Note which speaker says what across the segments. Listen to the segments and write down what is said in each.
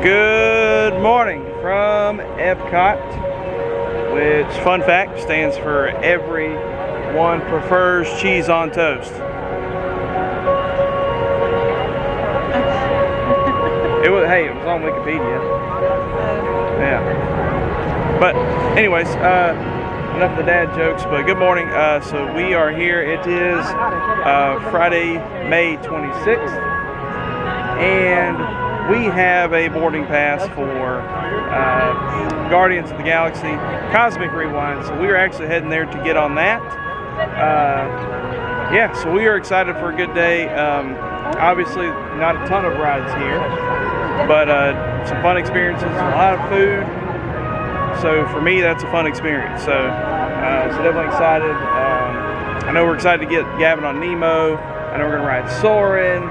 Speaker 1: Good morning from Epcot, which, fun fact, stands for everyone prefers cheese on toast. It was on Wikipedia. Yeah. But anyways, enough of the dad jokes, but good morning. So we are here. It is Friday, May 26th, and we have a boarding pass for Guardians of the Galaxy Cosmic Rewind. So we are actually heading there to get on that. Yeah, so we are excited for a good day. Obviously, not a ton of rides here, but some fun experiences, a lot of food. So for me, that's a fun experience. So, definitely excited. I know we're excited to get Gavin on Nemo. I know we're gonna ride Soarin,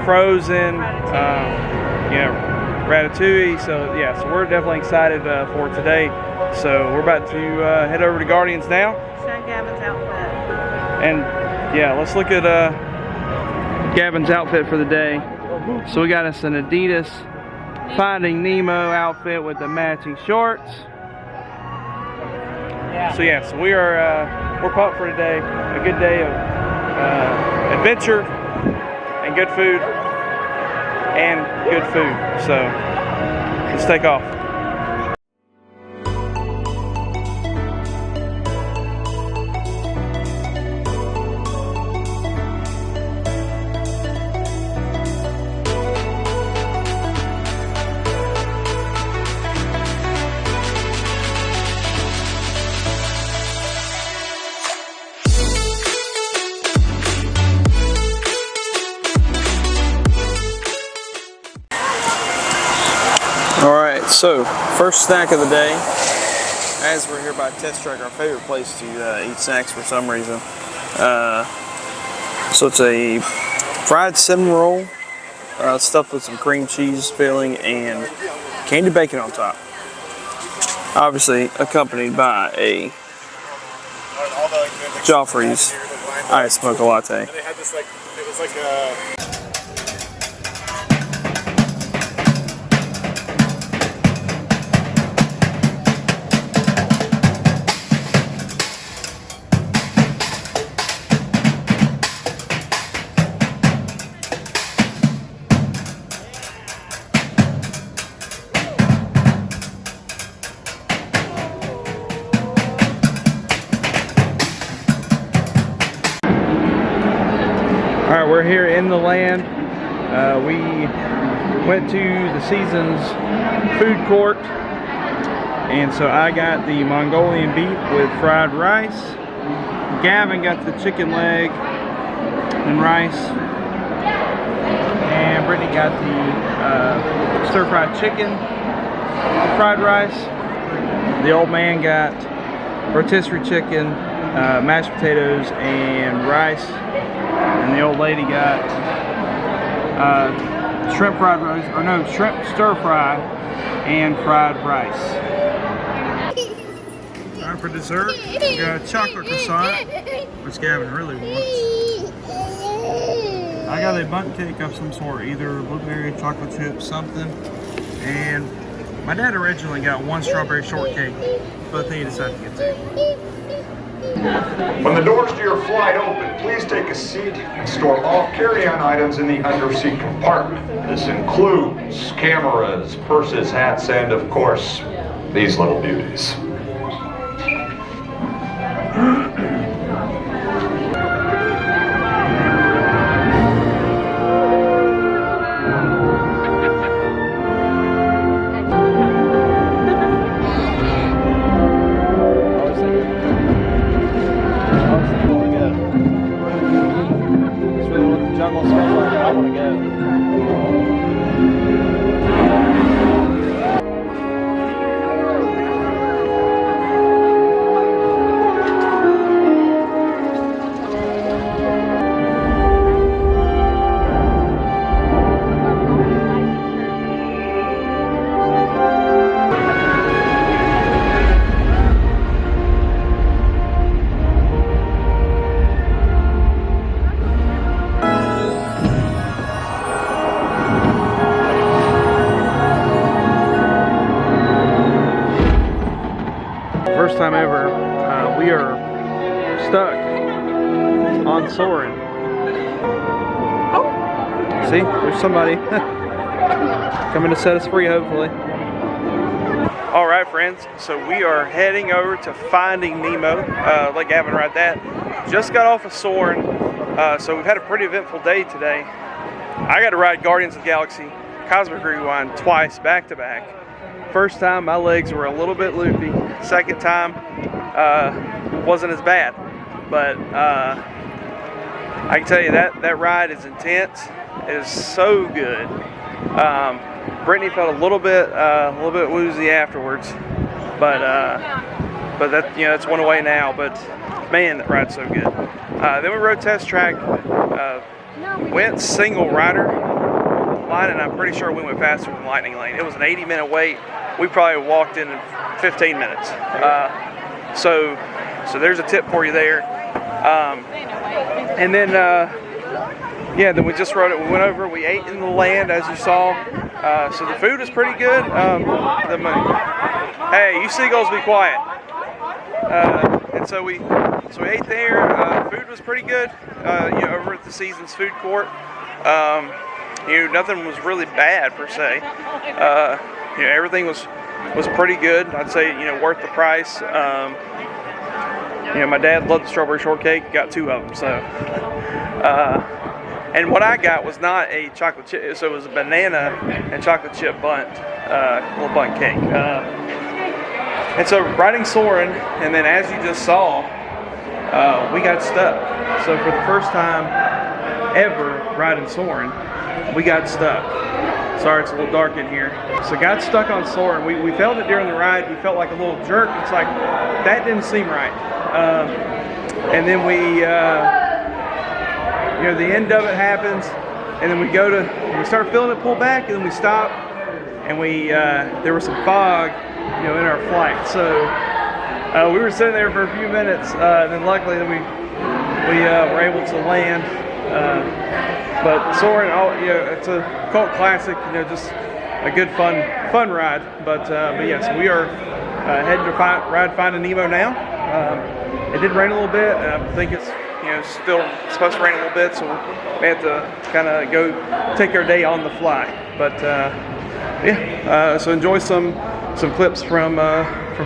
Speaker 1: Frozen, Ratatouille. So yeah, so we're definitely excited for today. So we're about to head over to Guardians now.
Speaker 2: Show Gavin's outfit.
Speaker 1: And yeah, let's look at Gavin's outfit for the day. So we got us an Adidas Finding Nemo outfit with the matching shorts. So yeah, so we're pumped for today. A good day of adventure and good food So let's take off. Alright, so first snack of the day, as we're here by Test Track, our favorite place to eat snacks for some reason. So it's a fried cinnamon roll, stuffed with some cream cheese filling and candy bacon on top. Obviously accompanied by a Joffrey's Iced Mocha Latte.
Speaker 3: And they had this it was like a...
Speaker 1: Alright, we're here in the land. We went to the Seasons food court, and so I got the Mongolian beef with fried rice. Gavin got the chicken leg and rice, and Brittany got the stir-fried chicken with fried rice. The old man got rotisserie chicken, mashed potatoes, and rice. And the old lady got shrimp fried rice, or no, shrimp stir fry and fried rice. Alright, for dessert, we got a chocolate croissant, which Gavin really wants. I got a bundt cake of some sort, either blueberry, chocolate chip, something. And my dad originally got one strawberry shortcake, but then he decided to get two.
Speaker 4: When the doors to your flight open, please take a seat and store all carry-on items in the under-seat compartment. This includes cameras, purses, hats, and of course, these little beauties.
Speaker 1: first time ever, we are stuck on Soarin. Oh, see, there's somebody coming to set us free, hopefully. All right, friends, so we are heading over to Finding Nemo. Let Gavin ride that. Just got off of Soarin, so we've had a pretty eventful day today. I got to ride Guardians of the Galaxy Cosmic Rewind twice, back to back. First time, my legs were a little bit loopy. Second time, wasn't as bad. But I can tell you that ride is intense. It is so good. Brittany felt a little bit woozy afterwards, but that, you know, it's one away now. But man, that ride's so good. Then we rode test track. Went single rider line, and I'm pretty sure we went faster than Lightning Lane. It was an 80-minute wait. We probably walked in 15 minutes. So there's a tip for you there. And then yeah, then we just rode it. We went over. We ate in the land, as you saw. So the food is pretty good. Hey, you seagulls, be quiet. And so we ate there. Food was pretty good. You know, over at the Seasons Food Court. You know, nothing was really bad per se. You know, everything was pretty good. I'd say, you know, worth the price. You know, my dad loved the strawberry shortcake. Got 2 of them. So, and what I got was not a chocolate chip. So it was a banana and chocolate chip bundt, little bundt cake. And so riding Soarin, and then as you just saw, we got stuck. So for the first time ever riding Soarin, we got stuck. Sorry, it's a little dark in here. So got stuck on Soarin. We felt it during the ride. We felt like a little jerk. It's like, that didn't seem right. And then we, you know, the end of it happens, and then we start feeling it pull back, and then we stop, and there was some fog, you know, in our flight. So we were sitting there for a few minutes, and then luckily we were able to land. But Soarin, you know, it's a cult classic. You know, just a good fun ride. But yes, we are heading to ride Finding Nemo now. It did rain a little bit, and I think it's, you know, still supposed to rain a little bit, so we have to kind of go take our day on the fly. But yeah, so enjoy some clips from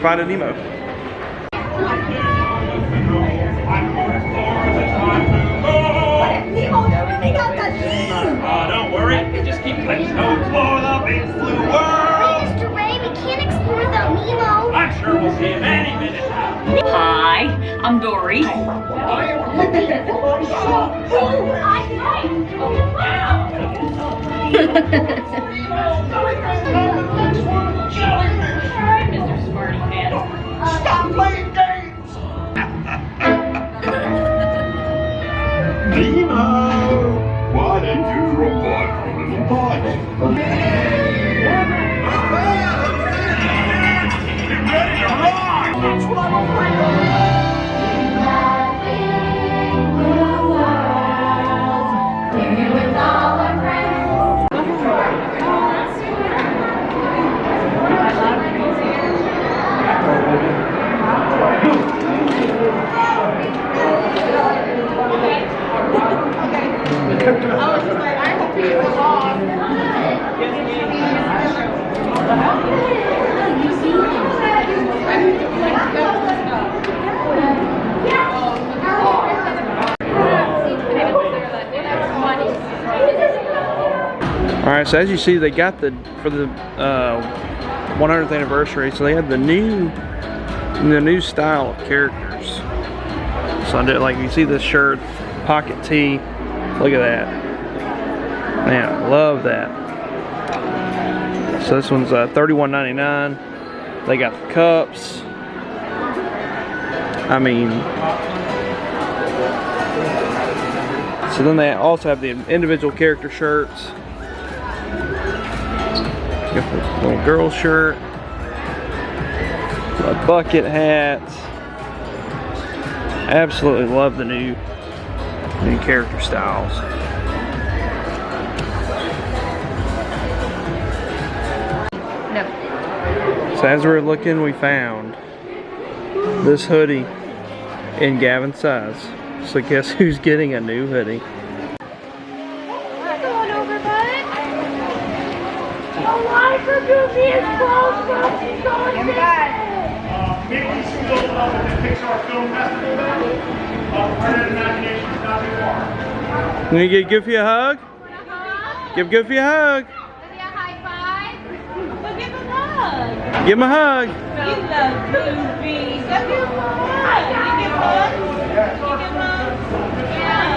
Speaker 1: Finding Nemo.
Speaker 2: Don't worry, just keep letting go explore the big blue world.
Speaker 5: Mr. Ray, we can't explore without Nemo.
Speaker 2: I'm sure we'll see him any minute now.
Speaker 6: Hi, I'm Dory. Mr. Smarty Pants.
Speaker 2: Stop playing games!
Speaker 4: Nemo, why did you robot from little boy?
Speaker 2: Get ready to ride! That's what I'm afraid of!
Speaker 1: All right, so as you see, they got for the 100th anniversary, so they had the new style of characters. So I did, like, you see this shirt, pocket tee. Look at that. Man, I love that. So this one's $31.99. They got the cups. I mean, so then they also have the individual character shirts. Got the little girl shirt, a bucket hat. Absolutely love the new character styles.
Speaker 6: No.
Speaker 1: So as we're looking, we found this hoodie in Gavin's size. So guess who's getting a new hoodie?
Speaker 5: Come on over, bud. Oh, why for Goofy is closed, bro? She's going
Speaker 2: Maybe we should go up at the Pixar Film Festival. Planet Imagination is not too far.
Speaker 1: You gonna give Goofy a hug? Give Goofy a hug.
Speaker 5: Give me a high five.
Speaker 6: Look at the hug.
Speaker 1: Give him a hug.
Speaker 6: You love Goofy. Give him a hug. You give hugs? You give hugs? Yeah.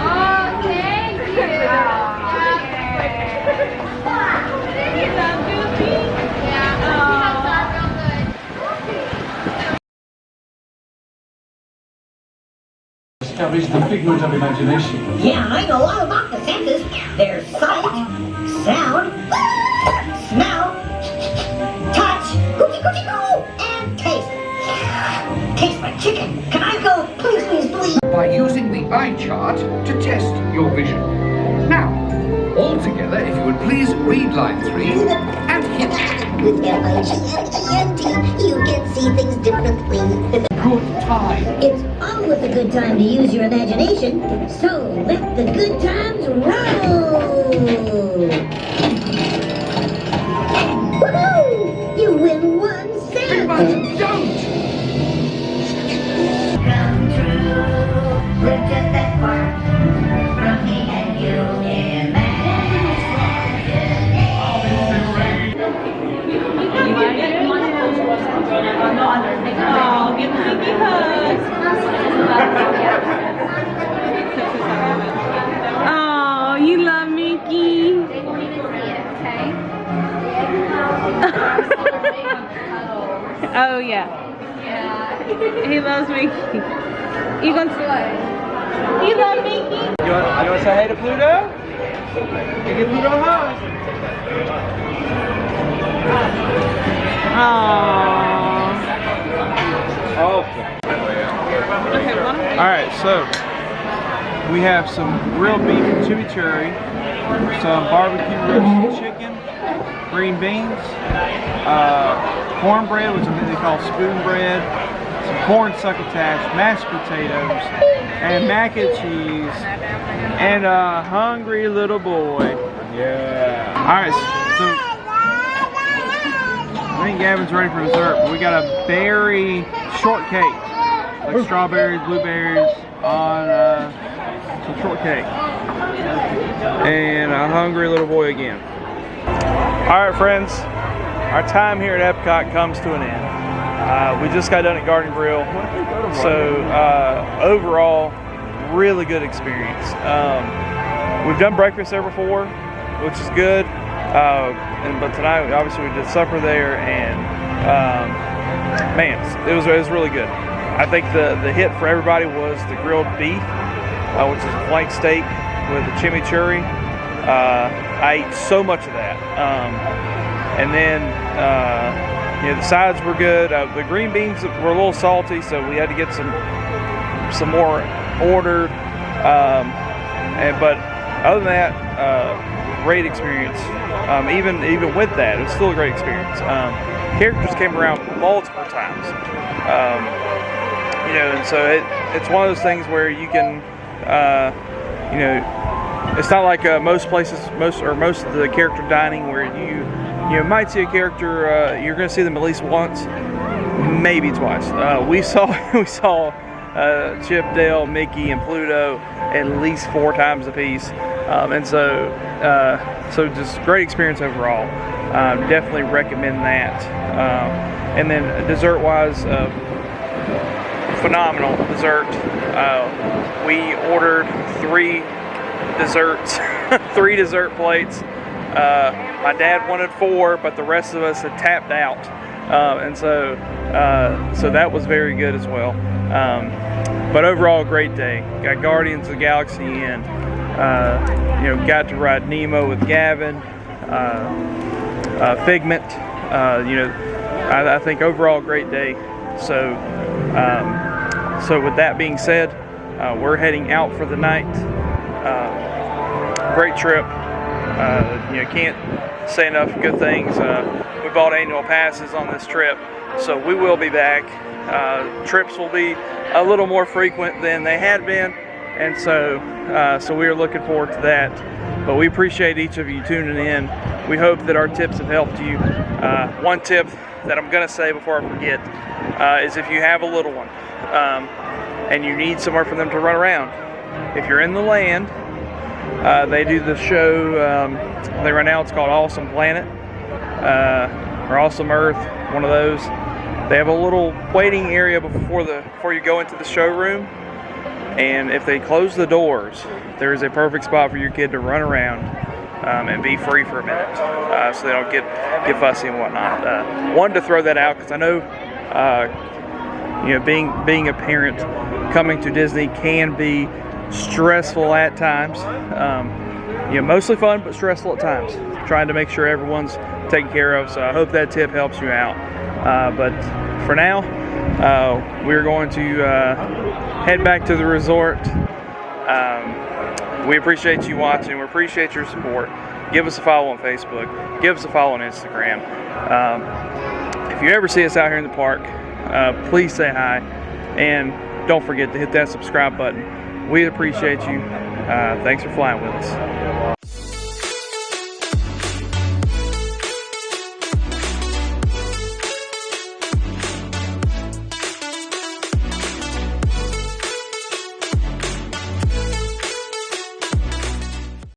Speaker 5: Oh, thank you.
Speaker 6: You love Goofy?
Speaker 5: Yeah.
Speaker 6: Oh.
Speaker 5: That's real good.
Speaker 7: Establish the figment of imagination.
Speaker 8: Yeah, I know all about the senses. There's sight, sound, smell, touch, cookie, and taste. Taste my chicken. Can I go? Please, please, please.
Speaker 9: By using the eye chart to test your vision. Now, all together, if you would please read line 3 and hit.
Speaker 8: With F-I-G-N-E-N-T, you can see things differently.
Speaker 9: Good time.
Speaker 8: It's always a good time to use your imagination, so let the good times roll! Woohoo! You win 1 cent!
Speaker 9: But don't!
Speaker 8: Come true, we're just that far from me and you
Speaker 6: Oh, give Mickey hugs. Oh, you love Mickey.
Speaker 5: They won't even see it, okay?
Speaker 6: Oh yeah.
Speaker 5: Yeah.
Speaker 6: He loves Mickey. You gonna You love Mickey?
Speaker 1: You want to say hey to Pluto? You give Pluto a hug. Alright, so we have some grilled beef and chimichurri, some barbecue roasted chicken, green beans, cornbread, which I think they call spoon bread, some corn succotash, mashed potatoes, and mac and cheese, and a hungry little boy. Yeah. Alright, so I think Gavin's ready for dessert, but we got a berry shortcake, like strawberries, blueberries on some shortcake, and a hungry little boy again. All right, friends, our time here at Epcot comes to an end. We just got done at Garden Grill, so overall, really good experience. We've done breakfast there before, which is good. But tonight, obviously, we did supper there, and man, it was really good. I think the hit for everybody was the grilled beef, which is a flank steak with the chimichurri. I ate so much of that, and then the sides were good. The green beans were a little salty, so we had to get some more ordered. But other than that, great experience. Even with that, it was still a great experience. Characters came around multiple times, and so it's one of those things where you can, it's not like most places, most of the character dining where you might see a character, you're going to see them at least once, maybe twice. We saw Chip, Dale, Mickey, and Pluto at least 4 times apiece. And so just great experience overall. Definitely recommend that. And then dessert-wise, phenomenal dessert. We ordered 3 desserts, 3 dessert plates. My dad wanted 4, but the rest of us had tapped out, and so that was very good as well. But overall, great day. Got Guardians of the Galaxy in. Got to ride Nemo with Gavin, Figment. I think overall great day. So with that being said, we're heading out for the night. Great trip. say enough good things. We bought annual passes on this trip, so we will be back. Trips will be a little more frequent than they had been, and so we are looking forward to that. But we appreciate each of you tuning in. We hope that our tips have helped you. One tip that I'm going to say before I forget is if you have a little one and you need somewhere for them to run around, if you're in the land, they do the show, right now it's called Awesome Planet or Awesome Earth, one of those. They have a little waiting area before you go into the showroom, and if they close the doors, there is a perfect spot for your kid to run around and be free for a minute, so they don't get fussy and whatnot. Wanted to throw that out because I know, being a parent coming to Disney can be stressful at times. Mostly fun, but stressful at times. Trying to make sure everyone's taken care of. So I hope that tip helps you out. But for now, we're going to head back to the resort. We appreciate you watching. We appreciate your support. Give us a follow on Facebook. Give us a follow on Instagram. If you ever see us out here in the park, please say hi. And don't forget to hit that subscribe button. We appreciate you. Thanks for flying with us.